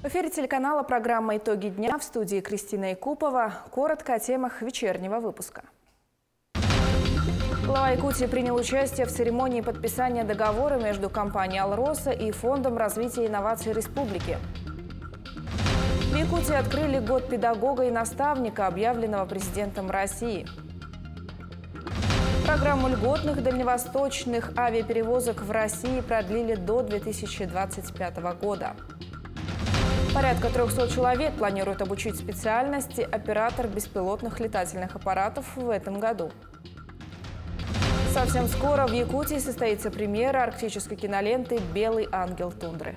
В эфире телеканала программа «Итоги дня», в студии Кристина Якупова. Коротко о темах вечернего выпуска. Глава Якутии принял участие в церемонии подписания договора между компанией «Алроса» и Фондом развития инноваций республики. В Якутии открыли год педагога и наставника, объявленного президентом России. Программу льготных дальневосточных авиаперевозок в России продлили до 2025 года. Порядка 300 человек планируют обучить специальности оператор беспилотных летательных аппаратов в этом году. Совсем скоро в Якутии состоится премьера арктической киноленты «Белый ангел тундры».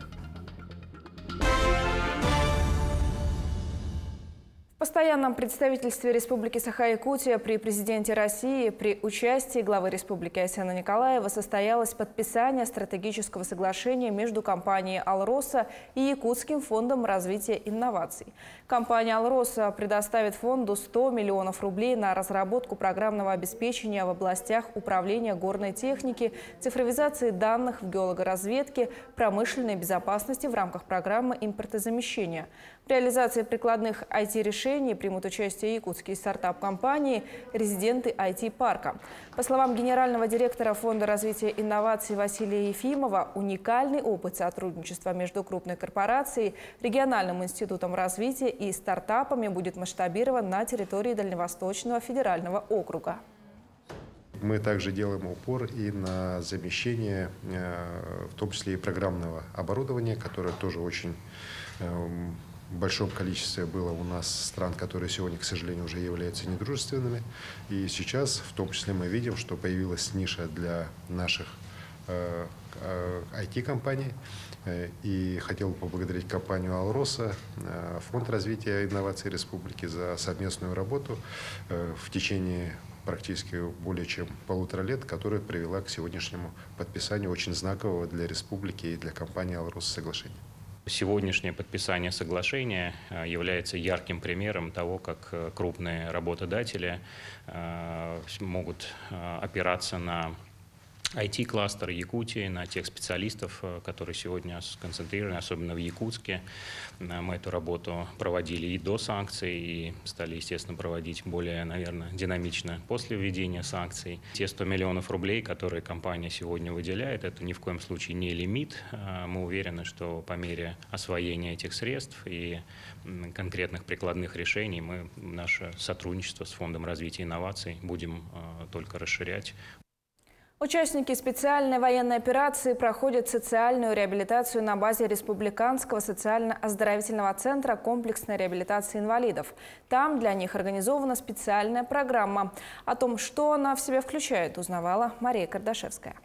В постоянном представительстве Республики Саха-Якутия при президенте России при участии главы республики Айсена Николаева состоялось подписание стратегического соглашения между компанией «Алроса» и Якутским фондом развития инноваций. Компания «Алроса» предоставит фонду 100 миллионов рублей на разработку программного обеспечения в областях управления горной техники, цифровизации данных в геологоразведке, промышленной безопасности в рамках программы импортозамещения. В реализации прикладных IT-решений примут участие якутские стартап-компании, резиденты IT-парка. По словам генерального директора Фонда развития инноваций Василия Ефимова, уникальный опыт сотрудничества между крупной корпорацией, региональным институтом развития и стартапами будет масштабирован на территории Дальневосточного федерального округа. Мы также делаем упор и на замещение, в том числе и программного оборудования, которое тоже очень в большом количестве было у нас стран, которые сегодня, к сожалению, уже являются недружественными. И сейчас, в том числе, мы видим, что появилась ниша для наших IT-компаний. И хотел бы поблагодарить компанию «Алроса», Фонд развития инноваций республики за совместную работу в течение практически более чем 1,5 лет, которая привела к сегодняшнему подписанию очень знакового для республики и для компании «Алроса» соглашения. Сегодняшнее подписание соглашения является ярким примером того, как крупные работодатели могут опираться на IT-кластер Якутии, на тех специалистов, которые сегодня сконцентрированы, особенно в Якутске. Мы эту работу проводили и до санкций, и стали, естественно, проводить более, наверное, динамично после введения санкций. Те 100 миллионов рублей, которые компания сегодня выделяет, это ни в коем случае не лимит. Мы уверены, что по мере освоения этих средств и конкретных прикладных решений мы наше сотрудничество с Фондом развития инноваций будем только расширять. Участники специальной военной операции проходят социальную реабилитацию на базе Республиканского социально-оздоровительного центра комплексной реабилитации инвалидов. Там для них организована специальная программа. О том, что она в себя включает, узнавала Мария Кардашевская.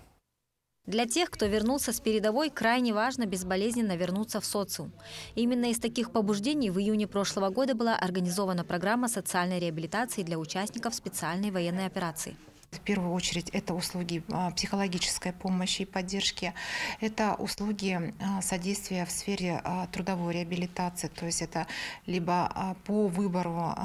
Для тех, кто вернулся с передовой, крайне важно безболезненно вернуться в социум. Именно из таких побуждений в июне прошлого года была организована программа социальной реабилитации для участников специальной военной операции. В первую очередь это услуги психологической помощи и поддержки, это услуги содействия в сфере трудовой реабилитации, то есть это либо по выбору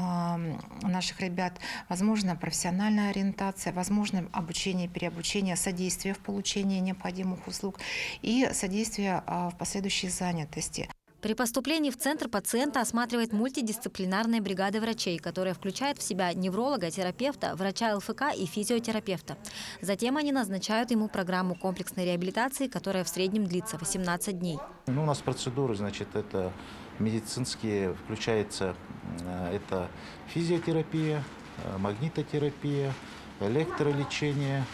наших ребят, возможно, профессиональная ориентация, возможно, обучение, переобучение, содействие в получении необходимых услуг и содействие в последующей занятости. При поступлении в центр пациента осматривает мультидисциплинарная бригада врачей, которая включает в себя невролога, терапевта, врача ЛФК и физиотерапевта. Затем они назначают ему программу комплексной реабилитации, которая в среднем длится 18 дней. У нас процедуры, значит, это медицинские, включается это физиотерапия, магнитотерапия, электролечение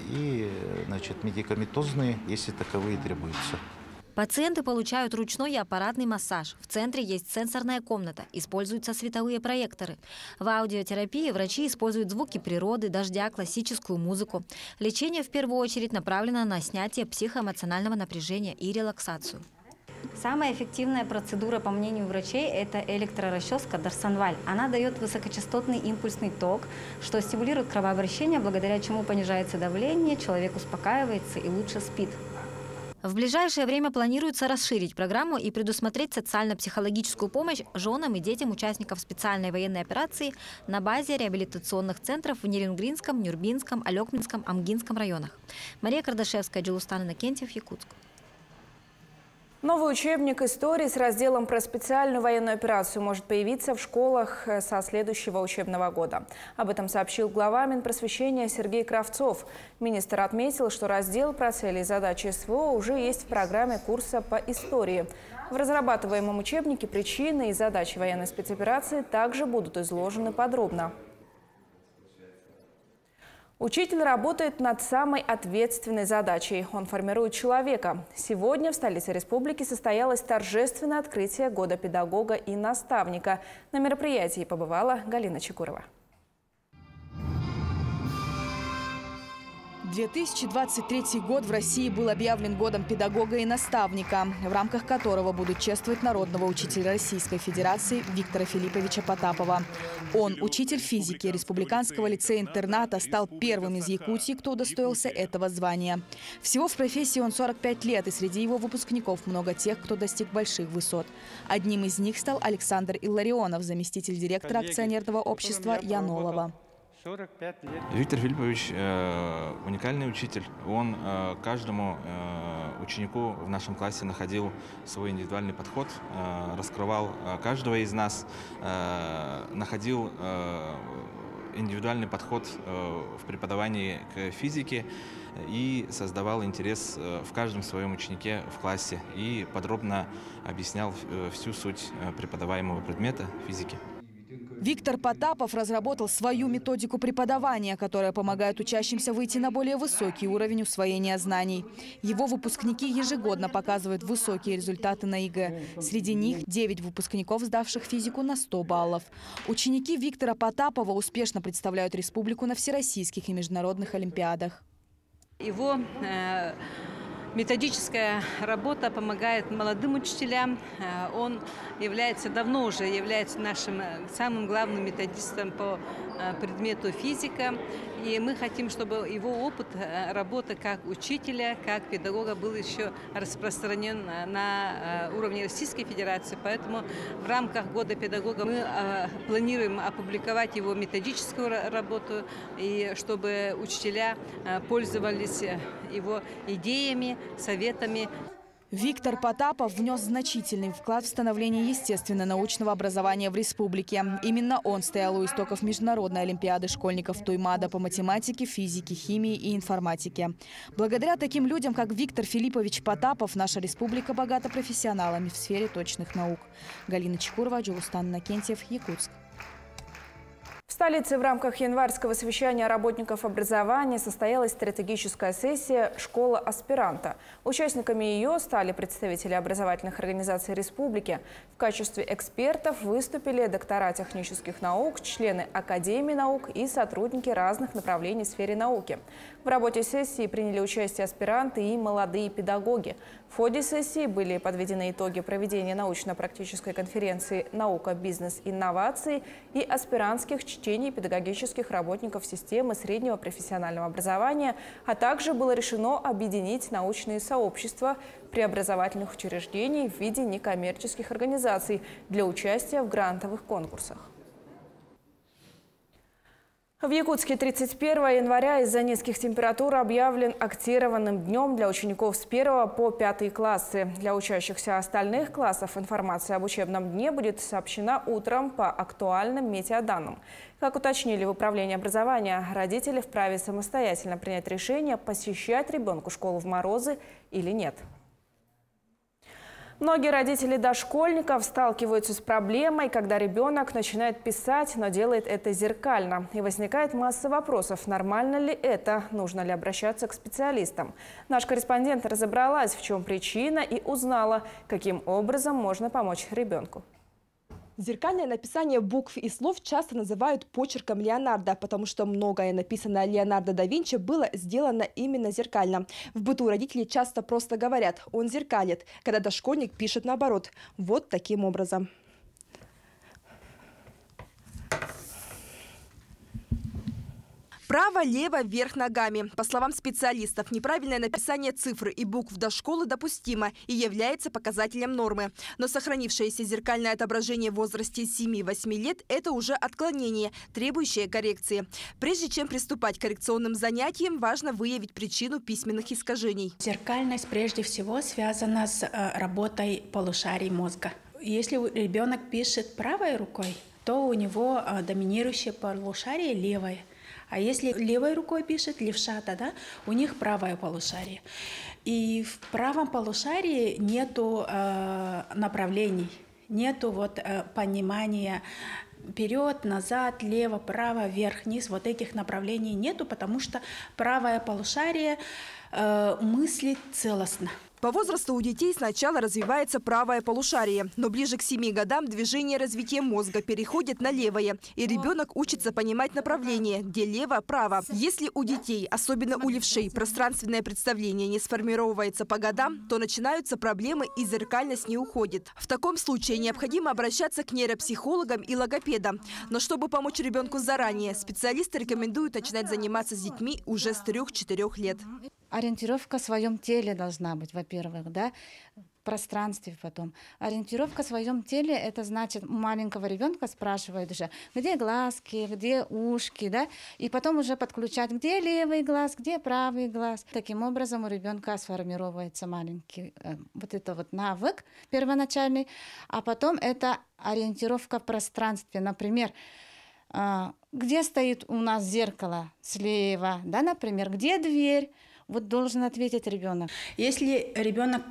и, значит, медикаментозные, если таковые требуются. Пациенты получают ручной и аппаратный массаж. В центре есть сенсорная комната. Используются световые проекторы. В аудиотерапии врачи используют звуки природы, дождя, классическую музыку. Лечение в первую очередь направлено на снятие психоэмоционального напряжения и релаксацию. Самая эффективная процедура, по мнению врачей, это электрорасческа Дарсонваль. Она дает высокочастотный импульсный ток, что стимулирует кровообращение, благодаря чему понижается давление, человек успокаивается и лучше спит. В ближайшее время планируется расширить программу и предусмотреть социально-психологическую помощь женам и детям участников специальной военной операции на базе реабилитационных центров в Нерюнгринском, Нюрбинском, Алекминском, Амгинском районах. Мария Кардашевская, Джилустан Иннокентьев, Якутск. Новый учебник истории с разделом про специальную военную операцию может появиться в школах со следующего учебного года. Об этом сообщил глава Минпросвещения Сергей Кравцов. Министр отметил, что раздел про цели и задачи СВО уже есть в программе курса по истории. В разрабатываемом учебнике причины и задачи военной спецоперации также будут изложены подробно. Учитель работает над самой ответственной задачей. Он формирует человека. Сегодня в столице республики состоялось торжественное открытие года педагога и наставника. На мероприятии побывала Галина Чекурова. 2023 год в России был объявлен годом педагога и наставника, в рамках которого будут чествовать народного учителя Российской Федерации Виктора Филипповича Потапова. Он, учитель физики Республиканского лицея-интерната, стал первым из Якутии, кто удостоился этого звания. Всего в профессии он 45 лет, и среди его выпускников много тех, кто достиг больших высот. Одним из них стал Александр Илларионов, заместитель директора акционерного общества Янолова. Виктор Филиппович уникальный учитель. Он каждому ученику в нашем классе находил свой индивидуальный подход, раскрывал каждого из нас, находил индивидуальный подход в преподавании к физике и создавал интерес в каждом своем ученике в классе и подробно объяснял всю суть преподаваемого предмета физики. Виктор Потапов разработал свою методику преподавания, которая помогает учащимся выйти на более высокий уровень усвоения знаний. Его выпускники ежегодно показывают высокие результаты на ЕГЭ. Среди них 9 выпускников, сдавших физику на 100 баллов. Ученики Виктора Потапова успешно представляют республику на всероссийских и международных олимпиадах. Его методическая работа помогает молодым учителям. Он давно уже является нашим самым главным методистом по предмету физика. И мы хотим, чтобы его опыт работы как учителя, как педагога был еще распространен на уровне Российской Федерации. Поэтому в рамках года педагога мы планируем опубликовать его методическую работу, и чтобы учителя пользовались его идеями, советами. Виктор Потапов внес значительный вклад в становление естественно-научного образования в республике. Именно он стоял у истоков международной олимпиады школьников Туймада по математике, физике, химии и информатике. Благодаря таким людям, как Виктор Филиппович Потапов, наша республика богата профессионалами в сфере точных наук. Галина Чекурова, Джулустан Накентьев, Якутск. В столице в рамках январского совещания работников образования состоялась стратегическая сессия «Школа аспиранта». Участниками ее стали представители образовательных организаций республики. В качестве экспертов выступили доктора технических наук, члены Академии наук и сотрудники разных направлений в сфере науки. В работе сессии приняли участие аспиранты и молодые педагоги. В ходе сессии были подведены итоги проведения научно-практической конференции «Наука, бизнес, инновации» и аспирантских чтений педагогических работников системы среднего профессионального образования, а также было решено объединить научные сообщества преобразовательных учреждений в виде некоммерческих организаций для участия в грантовых конкурсах. В Якутске 31 января из-за низких температур объявлен актированным днем для учеников с 1 по 5 классы. Для учащихся остальных классов информация об учебном дне будет сообщена утром по актуальным метеоданным. Как уточнили в Управлении образования, родители вправе самостоятельно принять решение, посещать ребенку школу в морозы или нет. Многие родители дошкольников сталкиваются с проблемой, когда ребенок начинает писать, но делает это зеркально. И возникает масса вопросов, нормально ли это, нужно ли обращаться к специалистам. Наш корреспондент разобралась, в чем причина, и узнала, каким образом можно помочь ребенку. Зеркальное написание букв и слов часто называют почерком Леонардо, потому что многое, написанное Леонардо да Винчи, было сделано именно зеркально. В быту родители часто просто говорят «он зеркалит», когда дошкольник пишет наоборот, вот таким образом. Вправо, лево, вверх ногами. По словам специалистов, неправильное написание цифр и букв до школы допустимо и является показателем нормы. Но сохранившееся зеркальное отображение в возрасте 7-8 лет – это уже отклонение, требующее коррекции. Прежде чем приступать к коррекционным занятиям, важно выявить причину письменных искажений. Зеркальность прежде всего связана с работой полушарий мозга. Если ребенок пишет правой рукой, то у него доминирующее полушарие левое. А если левой рукой пишет левша, тогда у них правое полушарие. И в правом полушарии нету направлений, нету понимания вперед, назад, лево, право, вверх, вниз. Вот этих направлений нету, потому что правое полушарие мыслит целостно. По возрасту у детей сначала развивается правое полушарие, но ближе к 7 годам движение развития мозга переходит на левое, и ребенок учится понимать направление, где лево-право. Если у детей, особенно у левшей, пространственное представление не сформировывается по годам, то начинаются проблемы и зеркальность не уходит. В таком случае необходимо обращаться к нейропсихологам и логопедам. Но чтобы помочь ребенку заранее, специалисты рекомендуют начинать заниматься с детьми уже с 3-4 лет. Ориентировка в своем теле должна быть, во-первых, да, в пространстве потом. Ориентировка в своем теле, это значит, у маленького ребенка спрашивают уже, где глазки, где ушки, да, и потом уже подключать, где левый глаз, где правый глаз. Таким образом у ребенка сформируется маленький навык первоначальный, а потом это ориентировка в пространстве, например, где стоит у нас зеркало слева, да, например, где дверь. Вот должен ответить ребенок. Если ребенок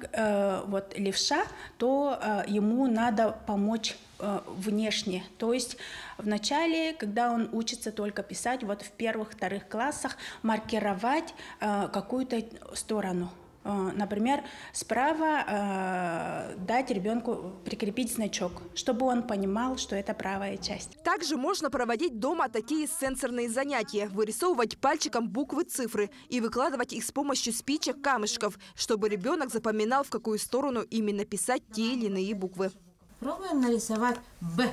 левша, то ему надо помочь внешне. То есть вначале, когда он учится только писать, в первых-вторых классах маркировать какую-то сторону. Например, справа дать ребенку прикрепить значок, чтобы он понимал, что это правая часть. Также можно проводить дома такие сенсорные занятия, вырисовывать пальчиком буквы, цифры и выкладывать их с помощью спичек, камешков, чтобы ребенок запоминал, в какую сторону именно писать те или иные буквы. Пробуем нарисовать Б.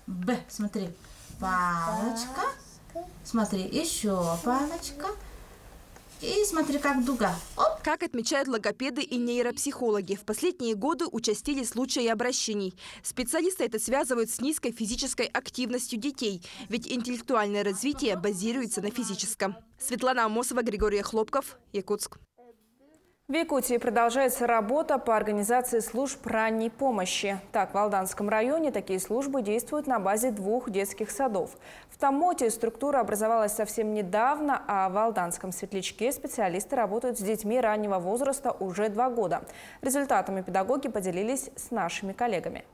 Б, смотри, палочка, смотри, еще палочка. И смотри, как дуга. Оп. Как отмечают логопеды и нейропсихологи, в последние годы участились случаи обращений. Специалисты это связывают с низкой физической активностью детей, ведь интеллектуальное развитие базируется на физическом. Светлана Амосова, Григорий Хлопков, Якутск. В Якутии продолжается работа по организации служб ранней помощи. Так, в Алданском районе такие службы действуют на базе 2 детских садов. В Томмоте структура образовалась совсем недавно, а в Алданском Светлячке специалисты работают с детьми раннего возраста уже 2 года. Результатами педагоги поделились с нашими коллегами.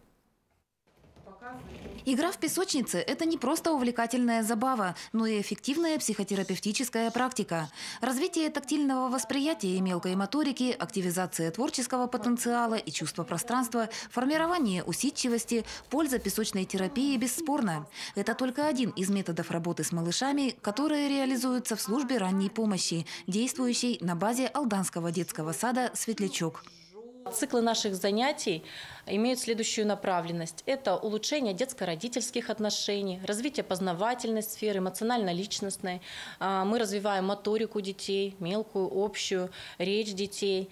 Игра в песочнице – это не просто увлекательная забава, но и эффективная психотерапевтическая практика. Развитие тактильного восприятия и мелкой моторики, активизация творческого потенциала и чувства пространства, формирование усидчивости, польза песочной терапии бесспорна. Это только один из методов работы с малышами, которые реализуются в службе ранней помощи, действующей на базе Алданского детского сада «Светлячок». Циклы наших занятий имеют следующую направленность. Это улучшение детско-родительских отношений, развитие познавательной сферы, эмоционально-личностной. Мы развиваем моторику детей, мелкую, общую, речь детей.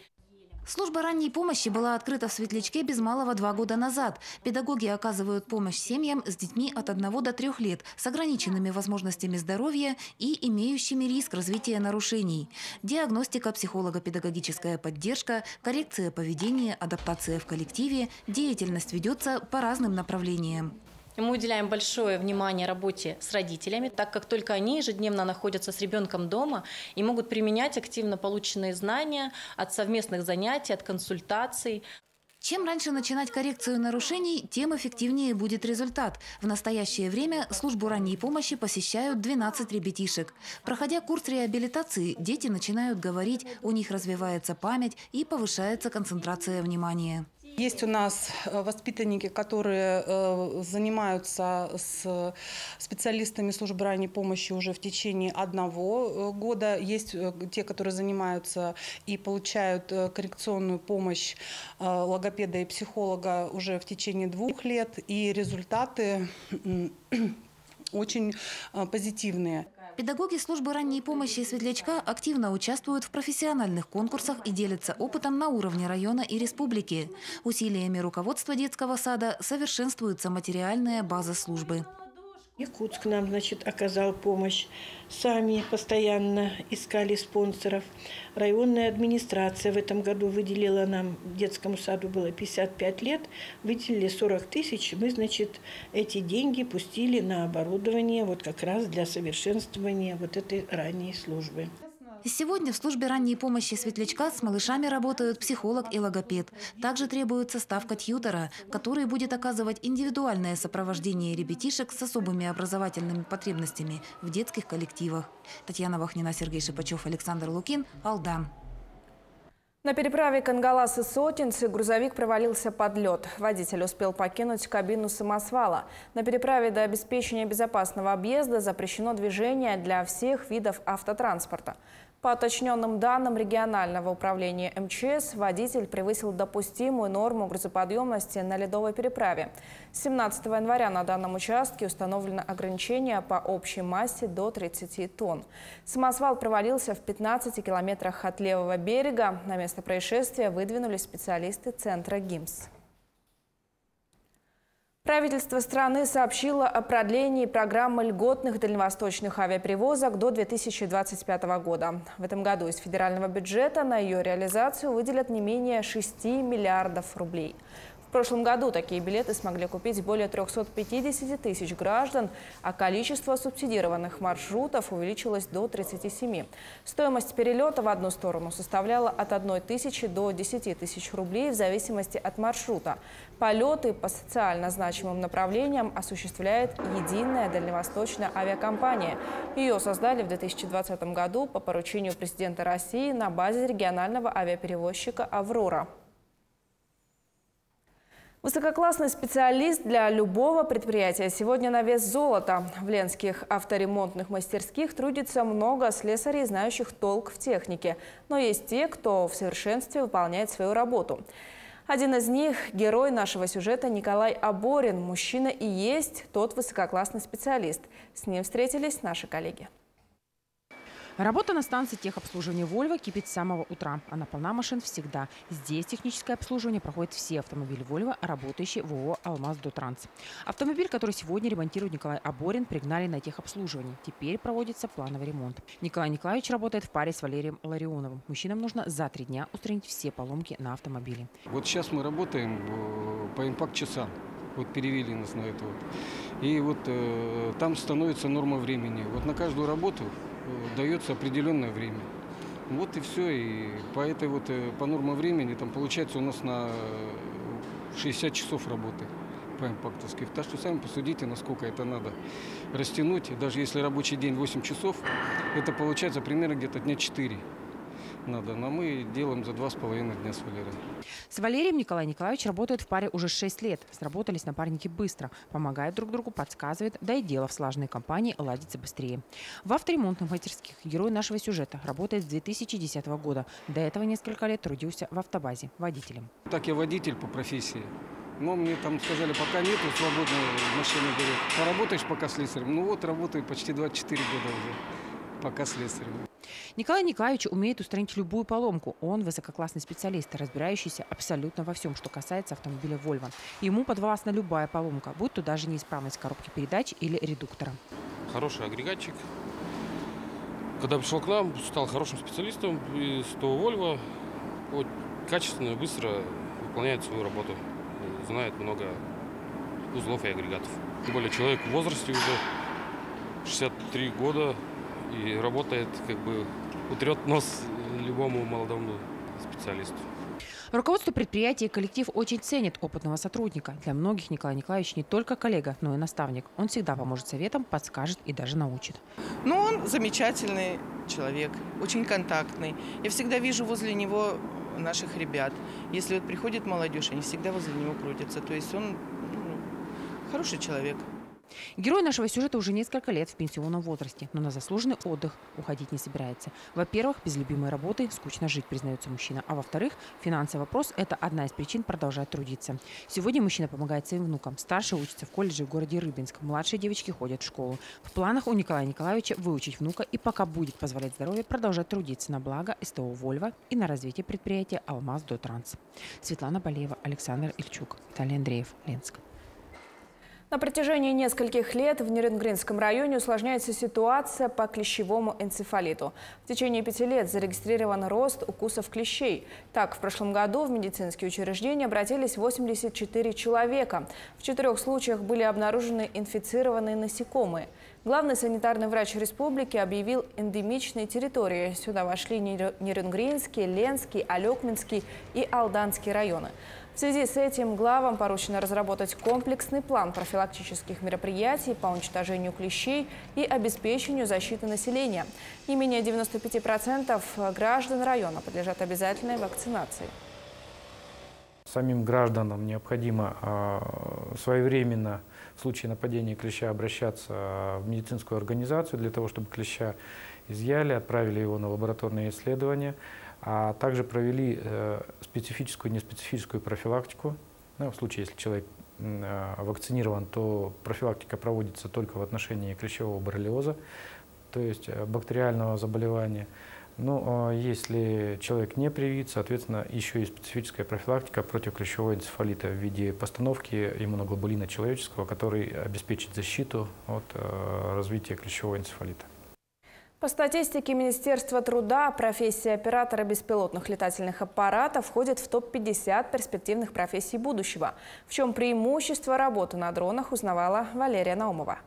Служба ранней помощи была открыта в Светлячке без малого 2 года назад. Педагоги оказывают помощь семьям с детьми от 1 до 3 лет, с ограниченными возможностями здоровья и имеющими риск развития нарушений. Диагностика, психолого-педагогическая поддержка, коррекция поведения, адаптация в коллективе. Деятельность ведется по разным направлениям. Мы уделяем большое внимание работе с родителями, так как только они ежедневно находятся с ребенком дома и могут применять активно полученные знания от совместных занятий, от консультаций. Чем раньше начинать коррекцию нарушений, тем эффективнее будет результат. В настоящее время службу ранней помощи посещают 12 ребятишек. Проходя курс реабилитации, дети начинают говорить, у них развивается память и повышается концентрация внимания. Есть у нас воспитанники, которые занимаются с специалистами службы ранней помощи уже в течение 1 года. Есть те, которые занимаются и получают коррекционную помощь логопеда и психолога уже в течение 2 лет. И результаты очень позитивные. Педагоги службы ранней помощи Светлячка активно участвуют в профессиональных конкурсах и делятся опытом на уровне района и республики. Усилиями руководства детского сада совершенствуется материальная база службы. Якутск нам, оказал помощь. Сами постоянно искали спонсоров. Районная администрация в этом году выделила нам, детскому саду было 55 лет, выделили 40 тысяч. Мы, эти деньги пустили на оборудование как раз для совершенствования этой ранней службы. Сегодня в службе ранней помощи Светлячка с малышами работают психолог и логопед. Также требуется ставка тьютора, который будет оказывать индивидуальное сопровождение ребятишек с особыми образовательными потребностями в детских коллективах. Татьяна Вахнина, Сергей Шипачев, Александр Лукин, Алдан. На переправе Кангалас-Сотинцы грузовик провалился под лед. Водитель успел покинуть кабину самосвала. На переправе до обеспечения безопасного объезда запрещено движение для всех видов автотранспорта. По уточненным данным регионального управления МЧС, водитель превысил допустимую норму грузоподъемности на ледовой переправе. С 17 января на данном участке установлено ограничение по общей массе до 30 тонн. Самосвал провалился в 15 километрах от левого берега. На место происшествия выдвинулись специалисты центра ГИМС. Правительство страны сообщило о продлении программы льготных дальневосточных авиаперевозок до 2025 года. В этом году из федерального бюджета на ее реализацию выделят не менее 6 миллиардов рублей. В прошлом году такие билеты смогли купить более 350 тысяч граждан, а количество субсидированных маршрутов увеличилось до 37. Стоимость перелета в одну сторону составляла от 1 тысячи до 10 тысяч рублей в зависимости от маршрута. Полеты по социально значимым направлениям осуществляет единая дальневосточная авиакомпания. Ее создали в 2020 году по поручению президента России на базе регионального авиаперевозчика «Аврора». Высококлассный специалист для любого предприятия сегодня на вес золота. В ленских авторемонтных мастерских трудится много слесарей, знающих толк в технике. Но есть те, кто в совершенстве выполняет свою работу. Один из них – герой нашего сюжета Николай Аборин. Мужчина и есть тот высококлассный специалист. С ним встретились наши коллеги. Работа на станции техобслуживания «Вольво» кипит с самого утра. Она полна машин всегда. Здесь техническое обслуживание проходит все автомобили «Вольво», работающие в ООО «Алмаз-Дотранс». Автомобиль, который сегодня ремонтирует Николай Аборин, пригнали на техобслуживание. Теперь проводится плановый ремонт. Николай Николаевич работает в паре с Валерием Ларионовым. Мужчинам нужно за 3 дня устранить все поломки на автомобиле. Вот сейчас мы работаем по импакт-часам. Перевели нас на это. И там становится норма времени. На каждую работу дается определенное время. И все. И по норме времени там получается у нас на 60 часов работы по импактовских. Так что сами посудите, насколько это надо растянуть. И даже если рабочий день 8 часов, это получается примерно где-то дня 4. Надо, но мы делаем за 2,5 дня с Валерием. С Валерием Николай Николаевич работает в паре уже 6 лет. Сработались напарники быстро, помогают друг другу, подсказывают, да и дело в слаженной компании ладится быстрее. В авторемонтных мастерских герой нашего сюжета работает с 2010 года. До этого несколько лет трудился в автобазе водителем. Так, я водитель по профессии. Но мне там сказали, пока нету свободной машины, говорят, поработаешь пока слесарем. Работаю почти 24 года уже, пока слесарем. Николай Николаевич умеет устранить любую поломку. Он высококлассный специалист, разбирающийся абсолютно во всем, что касается автомобиля «Вольво». Ему подвластна любая поломка, будь то даже неисправность коробки передач или редуктора. Хороший агрегатчик. Когда пришел к нам, стал хорошим специалистом из ТО «Вольво». Качественно и быстро выполняет свою работу. Знает много узлов и агрегатов. Тем более человек в возрасте уже 63 года. И работает, утрет нос любому молодому специалисту. Руководство предприятия и коллектив очень ценит опытного сотрудника. Для многих Николай Николаевич не только коллега, но и наставник. Он всегда поможет советом, подскажет и даже научит. Он замечательный человек, очень контактный. Я всегда вижу возле него наших ребят. Если приходит молодежь, они всегда возле него крутятся. То есть он хороший человек. Герой нашего сюжета уже несколько лет в пенсионном возрасте, но на заслуженный отдых уходить не собирается. Во-первых, без любимой работы скучно жить, признается мужчина. А во-вторых, финансовый вопрос – это одна из причин продолжать трудиться. Сегодня мужчина помогает своим внукам. Старший учится в колледже в городе Рыбинск. Младшие девочки ходят в школу. В планах у Николая Николаевича выучить внука и, пока будет позволять здоровье, продолжать трудиться на благо СТО «Вольво» и на развитие предприятия «Алмаз-Дотранс». Светлана Болеева, Александр Ильчук, Виталий Андреев, Ленск. На протяжении нескольких лет в Нерюнгринском районе усложняется ситуация по клещевому энцефалиту. В течение 5 лет зарегистрирован рост укусов клещей. Так, в прошлом году в медицинские учреждения обратились 84 человека. В 4 случаях были обнаружены инфицированные насекомые. Главный санитарный врач республики объявил эндемичные территории. Сюда вошли Нерюнгринский, Ленский, Алекминский и Алданский районы. В связи с этим главам поручено разработать комплексный план профилактических мероприятий по уничтожению клещей и обеспечению защиты населения. Не менее 95% граждан района подлежат обязательной вакцинации. Самим гражданам необходимо своевременно в случае нападения клеща обращаться в медицинскую организацию для того, чтобы клеща изъяли, отправили его на лабораторные исследования, а также провели специфическую и неспецифическую профилактику. В случае, если человек вакцинирован, то профилактика проводится только в отношении клещевого боррелиоза, то есть бактериального заболевания. Но если человек не привит, соответственно, еще и специфическая профилактика против клещевого энцефалита в виде постановки иммуноглобулина человеческого, который обеспечит защиту от развития клещевого энцефалита. По статистике Министерства труда, профессия оператора беспилотных летательных аппаратов входит в топ-50 перспективных профессий будущего. В чем преимущество работы на дронах, узнавала Валерия Наумова.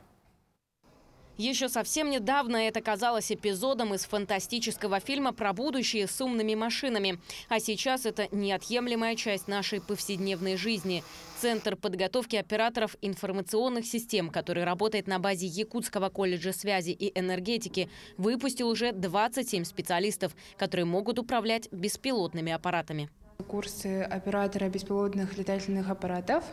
Еще совсем недавно это казалось эпизодом из фантастического фильма про будущее с умными машинами. А сейчас это неотъемлемая часть нашей повседневной жизни. Центр подготовки операторов информационных систем, который работает на базе Якутского колледжа связи и энергетики, выпустил уже 27 специалистов, которые могут управлять беспилотными аппаратами. Курсы оператора беспилотных летательных аппаратов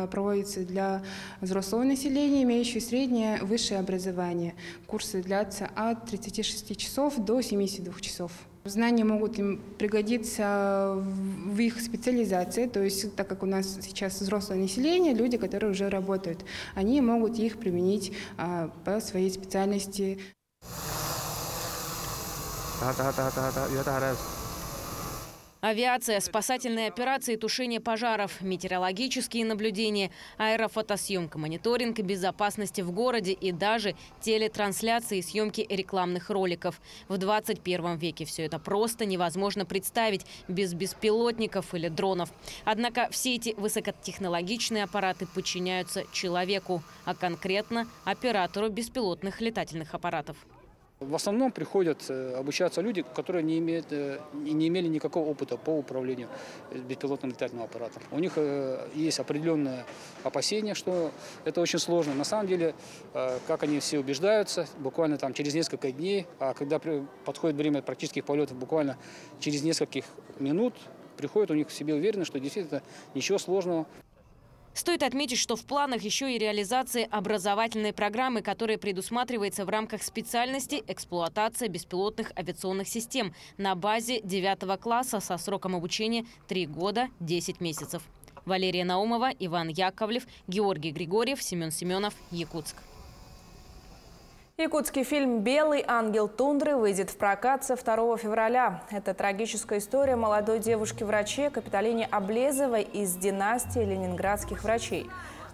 проводятся для взрослого населения, имеющего среднее высшее образование. Курсы длятся от 36 часов до 72 часов. Знания могут им пригодиться в их специализации, то есть так как у нас сейчас взрослое население, люди, которые уже работают, они могут их применить по своей специальности. Авиация, спасательные операции, тушение пожаров, метеорологические наблюдения, аэрофотосъемка, мониторинг безопасности в городе и даже телетрансляции и съемки рекламных роликов. В 21 веке все это просто невозможно представить без беспилотников или дронов. Однако все эти высокотехнологичные аппараты подчиняются человеку, а конкретно оператору беспилотных летательных аппаратов. В основном приходят обучаться люди, которые не имели никакого опыта по управлению беспилотным летательным аппаратом. У них есть определенное опасение, что это очень сложно. На самом деле, как они все убеждаются, буквально там через несколько дней, а когда подходит время практических полетов, буквально через нескольких минут приходит у них в себе уверенность, что действительно ничего сложного. Стоит отметить, что в планах еще и реализация образовательной программы, которая предусматривается в рамках специальности эксплуатация беспилотных авиационных систем на базе 9 класса со сроком обучения 3 года 10 месяцев. Валерия Наумова, Иван Яковлев, Георгий Григорьев, Семен Семенов, Якутск. Якутский фильм «Белый ангел тундры» выйдет в прокат со 2 февраля. Это трагическая история молодой девушки-враче Капитолине Облезовой из династии ленинградских врачей.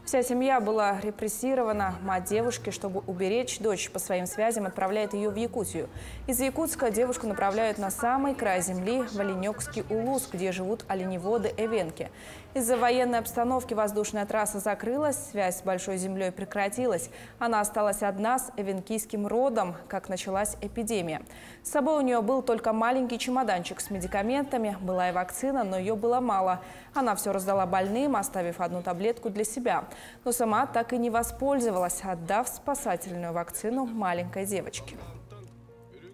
Вся семья была репрессирована. Мать девушки, чтобы уберечь дочь по своим связям, отправляет ее в Якутию. Из Якутска девушку направляют на самый край земли, в Оленёкский улус, где живут оленеводы-эвенки. Из-за военной обстановки воздушная трасса закрылась, связь с Большой землей прекратилась. Она осталась одна с эвенкийским родом, как началась эпидемия. С собой у нее был только маленький чемоданчик с медикаментами. Была и вакцина, но ее было мало. Она все раздала больным, оставив одну таблетку для себя. Но сама так и не воспользовалась, отдав спасательную вакцину маленькой девочке.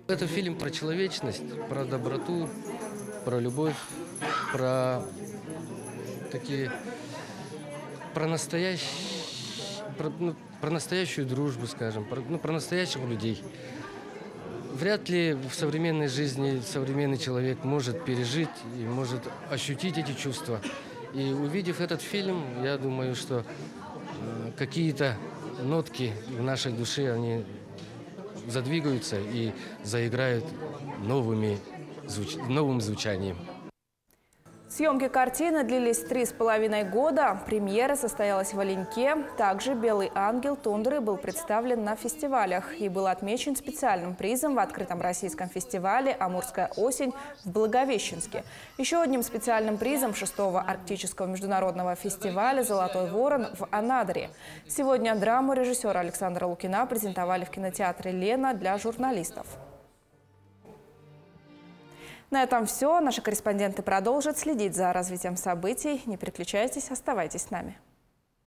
Это фильм про человечность, про доброту, про любовь, про настоящее про настоящую дружбу, скажем, про настоящих людей. Вряд ли в современной жизни современный человек может пережить и может ощутить эти чувства. И увидев этот фильм, я думаю, что какие-то нотки в нашей душе, они задвигаются и заиграют новым звучанием. Съемки картины длились 3,5 года. Премьера состоялась в Оленьке. Также «Белый ангел» Тундры был представлен на фестивалях и был отмечен специальным призом в открытом российском фестивале «Амурская осень» в Благовещенске. Еще одним специальным призом 6-го арктического международного фестиваля «Золотой ворон» в Анадыре. Сегодня драму режиссера Александра Лукина презентовали в кинотеатре «Лена» для журналистов. На этом все. Наши корреспонденты продолжат следить за развитием событий. Не переключайтесь, оставайтесь с нами.